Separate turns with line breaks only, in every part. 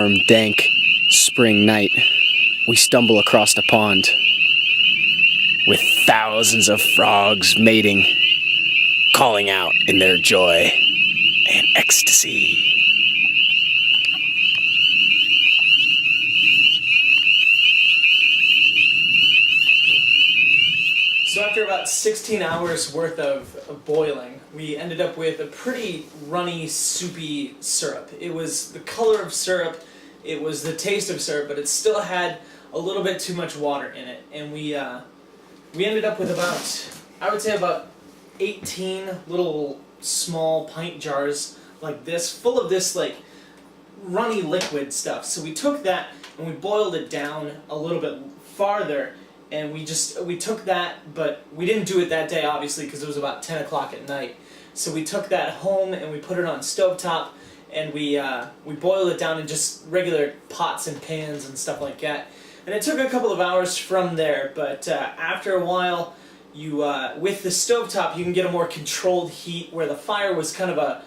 warm, dank spring night, we stumble across a pond with thousands of frogs mating, calling out in their joy and ecstasy.
So after about 16 hours worth of boiling, we ended up with a pretty runny, soupy syrup. It was the color of syrup, it was the taste of syrup, but it still had a little bit too much water in it. And we ended up with about, I would say about 18 little small pint jars like this, full of this like runny liquid stuff. So we took that and we boiled it down a little bit farther, and we took that, but we didn't do it that day obviously because it was about 10 o'clock at night. So we took that home and we put it on stovetop, and we boiled it down in just regular pots and pans and stuff like that. And it took a couple of hours from there, but after a while, with the stovetop, you can get a more controlled heat, where the fire was kind of a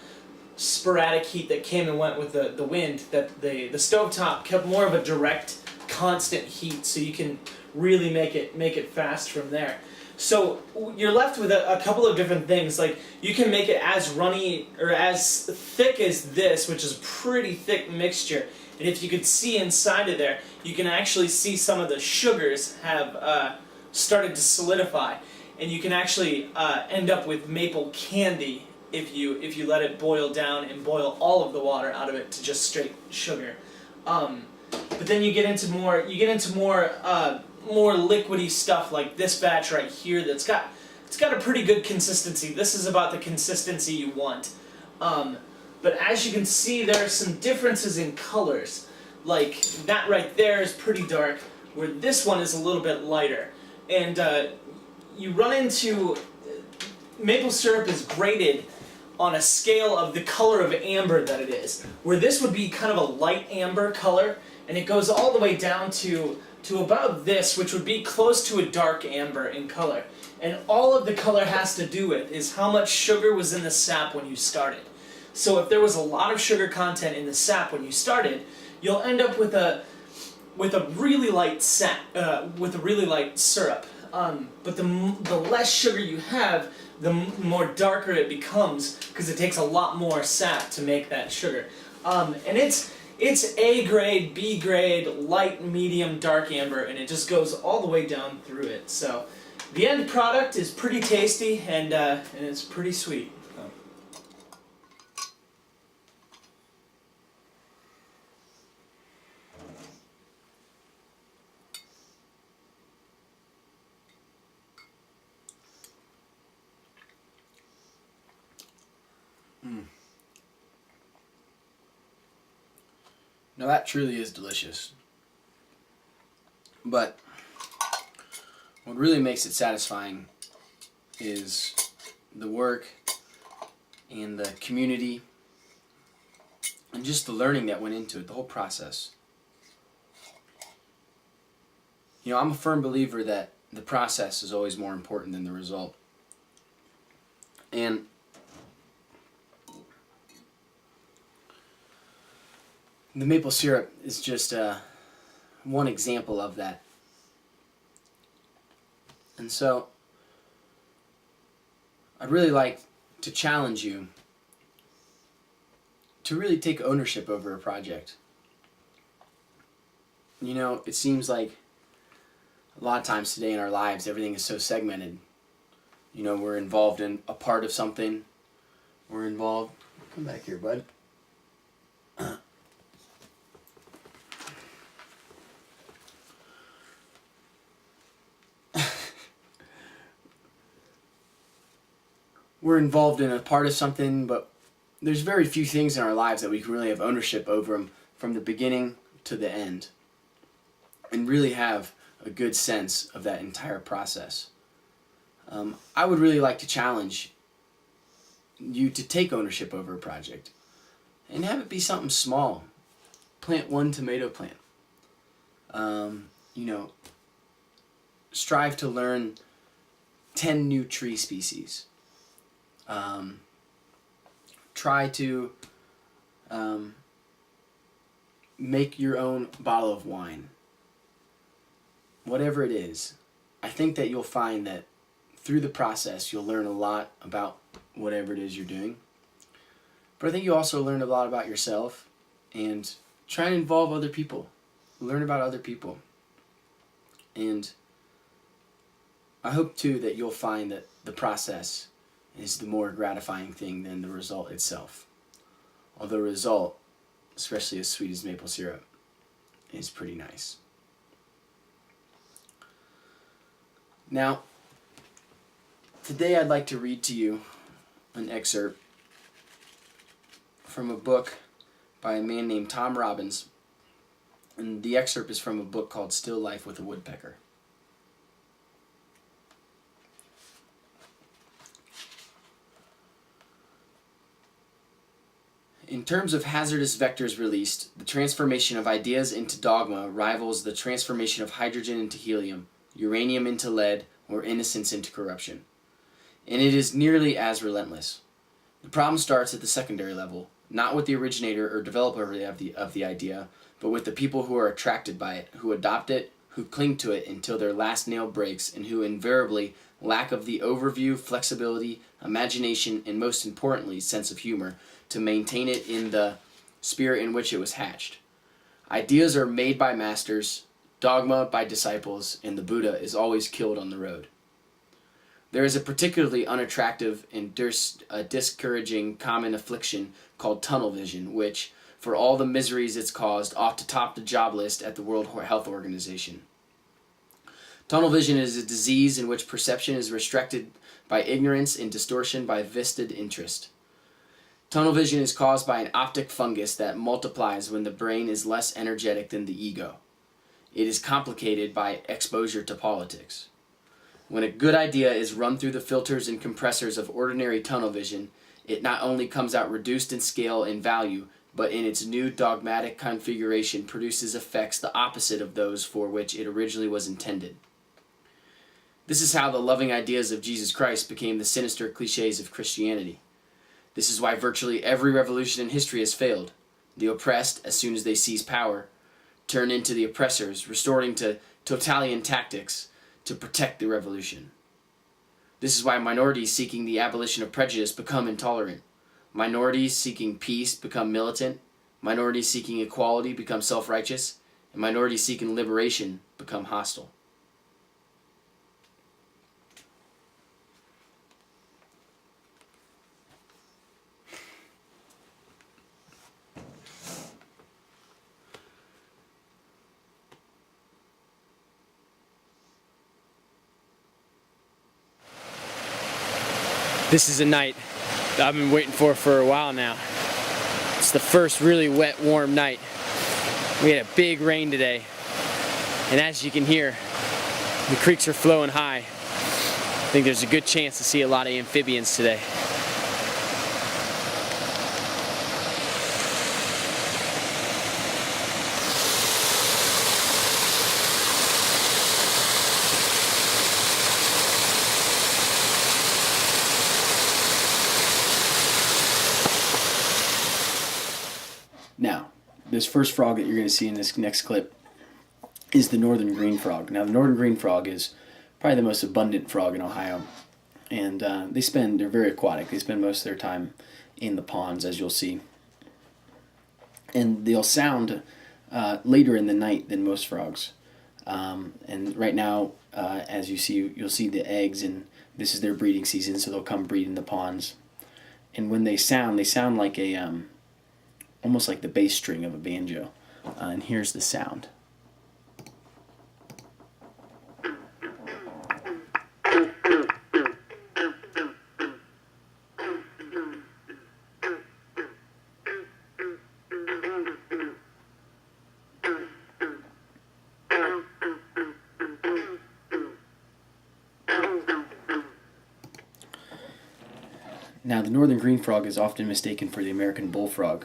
sporadic heat that came and went with the wind. That the stovetop kept more of a direct, constant heat, so you can really make it fast from there. So you're left with a couple of different things. Like, you can make it as runny or as thick as this, which is a pretty thick mixture. And if you could see inside of there, you can actually see some of the sugars have started to solidify, and you can actually end up with maple candy if you let it boil down and boil all of the water out of it to just straight sugar. But then you get into more more liquidy stuff like this batch right here. It's got a pretty good consistency. This is about the consistency you want. But as you can see, there are some differences in colors. Like, that right there is pretty dark, where this one is a little bit lighter. And you run into... maple syrup is graded on a scale of the color of amber that it is, where this would be kind of a light amber color, and it goes all the way down to about this, which would be close to a dark amber in color. And all of the color has to do with is how much sugar was in the sap when you started. So if there was a lot of sugar content in the sap when you started, you'll end up with a really light sap, with a really light syrup. But the less sugar you have, the more darker it becomes, because it takes a lot more sap to make that sugar. And it's A grade, B grade, light, medium, dark amber, and it just goes all the way down through it. So the end product is pretty tasty, and it's pretty sweet.
Now that truly is delicious. But what really makes it satisfying is the work and the community and just the learning that went into it, the whole process. You know, I'm a firm believer that the process is always more important than the result. And the maple syrup is just one example of that. And so I'd really like to challenge you to really take ownership over a project. You know, it seems like a lot of times today in our lives, everything is so segmented. You know, we're involved in a part of something. We're involved... Come back here, bud. We're involved in a part of something, but there's very few things in our lives that we can really have ownership over them from the beginning to the end, and really have a good sense of that entire process. I would really like to challenge you to take ownership over a project and have it be something small. Plant one tomato plant. You know, strive to learn 10 new tree species. Try to make your own bottle of wine. Whatever it is, I think that you'll find that through the process you'll learn a lot about whatever it is you're doing. But I think you also learn a lot about yourself, and try and involve other people. Learn about other people. And I hope too that you'll find that the process is the more gratifying thing than the result itself. Although the result, especially as sweet as maple syrup, is pretty nice. Now, today I'd like to read to you an excerpt from a book by a man named Tom Robbins, and the excerpt is from a book called Still Life with a Woodpecker. In terms of hazardous vectors released, the transformation of ideas into dogma rivals the transformation of hydrogen into helium, uranium into lead, or innocence into corruption. And it is nearly as relentless. The problem starts at the secondary level, not with the originator or developer of the idea, but with the people who are attracted by it, who adopt it, who cling to it until their last nail breaks, and who invariably lack of the overview, flexibility, imagination, and most importantly, sense of humor, to maintain it in the spirit in which it was hatched. Ideas are made by masters, dogma by disciples, and the Buddha is always killed on the road. There is a particularly unattractive and discouraging common affliction called tunnel vision, which, for all the miseries it's caused, ought to top the job list at the World Health Organization. Tunnel vision is a disease in which perception is restricted by ignorance and distortion by vested interest. Tunnel vision is caused by an optic fungus that multiplies when the brain is less energetic than the ego. It is complicated by exposure to politics. When a good idea is run through the filters and compressors of ordinary tunnel vision, it not only comes out reduced in scale and value, but in its new dogmatic configuration produces effects the opposite of those for which it originally was intended. This is how the loving ideas of Jesus Christ became the sinister cliches of Christianity. This is why virtually every revolution in history has failed. The oppressed, as soon as they seize power, turn into the oppressors, resorting to totalitarian tactics to protect the revolution. This is why minorities seeking the abolition of prejudice become intolerant. Minorities seeking peace become militant. Minorities seeking equality become self-righteous. And minorities seeking liberation become hostile. This is a night that I've been waiting for a while now. It's the first really wet, warm night. We had a big rain today, and as you can hear, the creeks are flowing high. I think there's a good chance to see a lot of amphibians today. Now, this first frog that you're going to see in this next clip is the northern green frog. Now, the northern green frog is probably the most abundant frog in Ohio, and they're very aquatic. They spend most of their time in the ponds, as you'll see. And they'll sound later in the night than most frogs. And right now, as you see, you'll see the eggs, and this is their breeding season, so they'll come breed in the ponds. And when they sound like a almost like the bass string of a banjo. And here's the sound. Now, the northern green frog is often mistaken for the American bullfrog.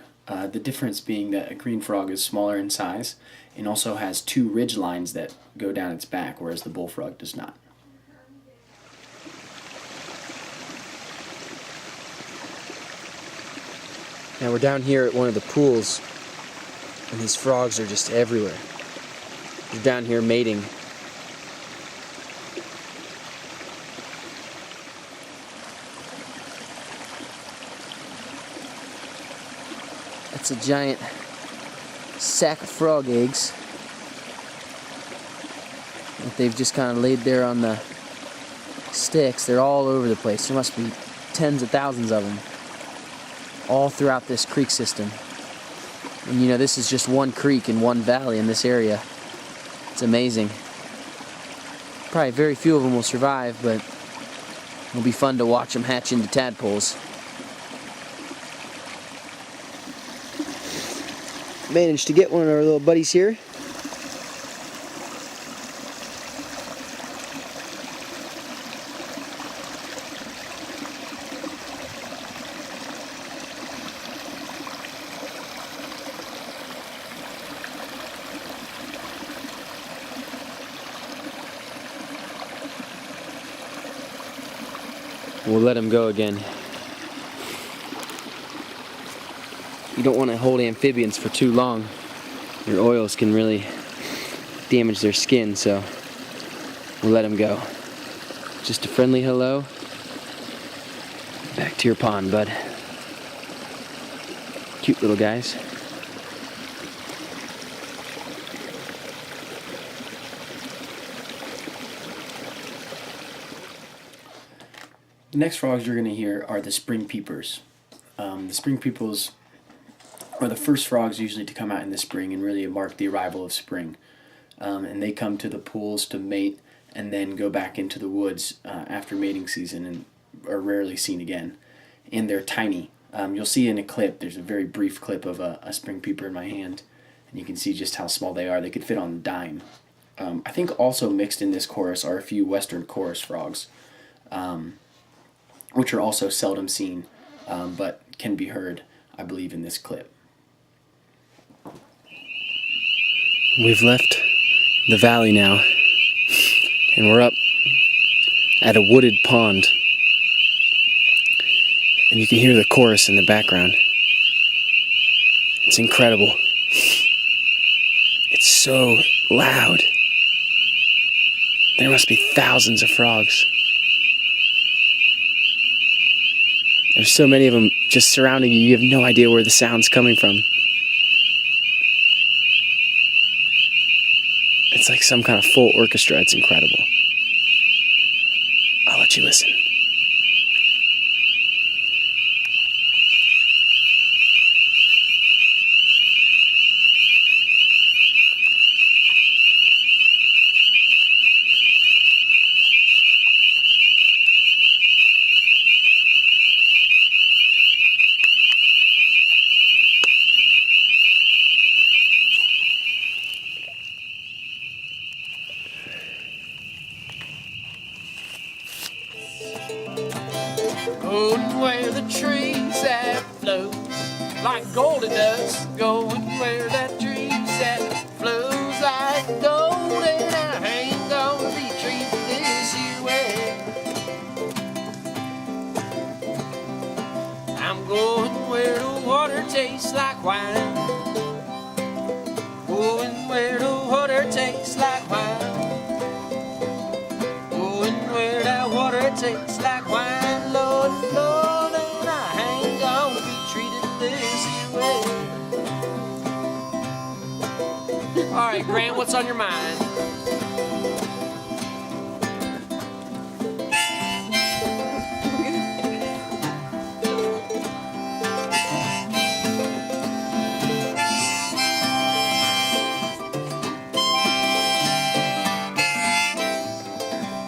The difference being that a green frog is smaller in size and also has two ridge lines that go down its back, whereas the bullfrog does not. Now we're down here at one of the pools And these frogs are just everywhere. They're down here mating. That's a giant sack of frog eggs that they've just kind of laid there on the sticks. They're all over the place. There must be tens of thousands of them all throughout this creek system. And you know, this is just one creek in one valley in this area. It's amazing. Probably very few of them will survive, but it'll be fun to watch them hatch into tadpoles. Managed to get one of our little buddies here. We'll let him go again. You don't want to hold amphibians for too long. Your oils can really damage their skin, so we'll let him go. Just a friendly hello. Back to your pond, bud. Cute little guys. The next frogs you're going to hear are the spring peepers. The spring peepers are the first frogs usually to come out in the spring and really mark the arrival of spring. And they come to the pools to mate and then go back into the woods after mating season and are rarely seen again. And they're tiny. You'll see in a clip, there's a very brief clip of a spring peeper in my hand, and you can see just how small they are. They could fit on a dime. I think also mixed in this chorus are a few western chorus frogs, which are also seldom seen, but can be heard, I believe, in this clip. We've left the valley now, and we're up at a wooded pond. And you can hear the chorus in the background. It's incredible. It's so loud. There must be thousands of frogs. There's so many of them just surrounding you, you have no idea where the sound's coming from. It's like some kind of full orchestra. It's incredible. I'll let you listen. Going where the trees that flows like gold it does. Going where that trees that flows like gold, and I ain't gonna be treated this way. I'm going where the water tastes like wine. Going where the water tastes like wine. Going where that water tastes like wine. Lord, Lord, and I ain't gonna be treated this way. All right, Grant, what's on your mind?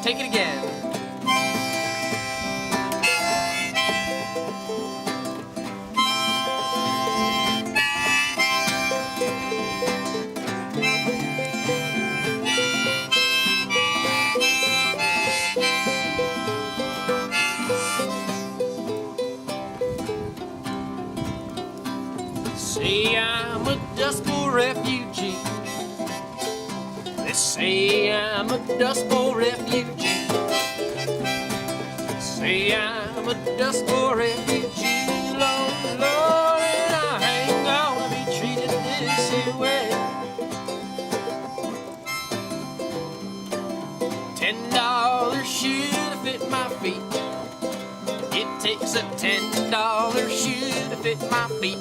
Take it again. Say I'm a Dust Bowl refugee. They say I'm a Dust Bowl refugee. Say I'm a Dust Bowl refugee. Lord, Lord, and I ain't gonna be treated this way.
a $10 shoe to fit my feet.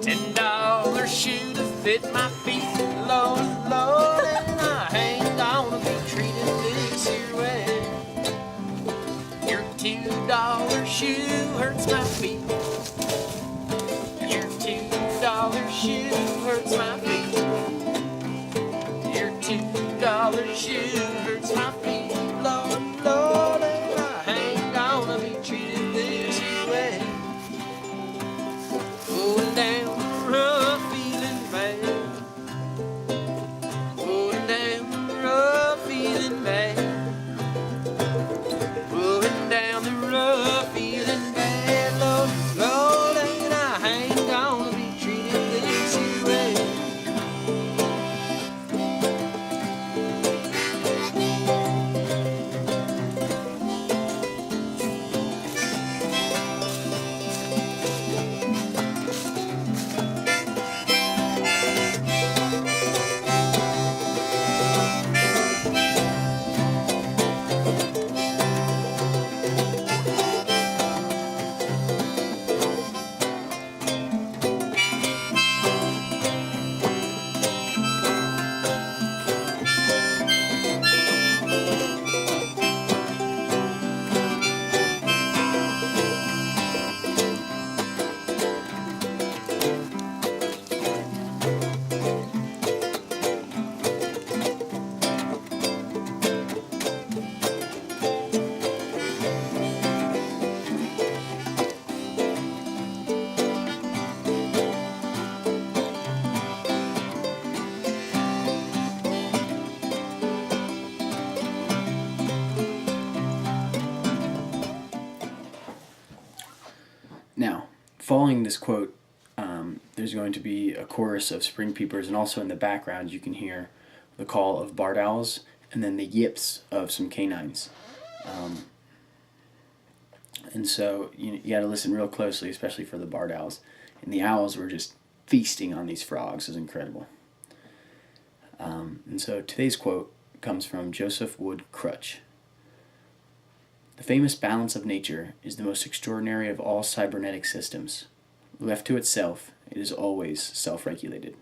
$10 shoe to fit my feet. Lord, Lord, and I ain't gonna be treated this here way. Your $2 shoe hurts my feet. Your $2 shoe hurts my feet. Your $2 shoe hurts my feet. Lord, Lord, and I ain't gonna be treated this here way. Going down the road feeling bad. Going down the road feeling bad. Going down the road feeling bad. Lord, Lord, and I ain't gonna be treated this here way.
Now, following this quote, there's going to be a chorus of spring peepers, and also in the background you can hear the call of barred owls and then the yips of some canines. And so you got to listen real closely, especially for the barred owls. And the owls were just feasting on these frogs. It was incredible. And so today's quote comes from Joseph Wood Crutch. The famous balance of nature is the most extraordinary of all cybernetic systems. Left to itself, it is always self-regulated.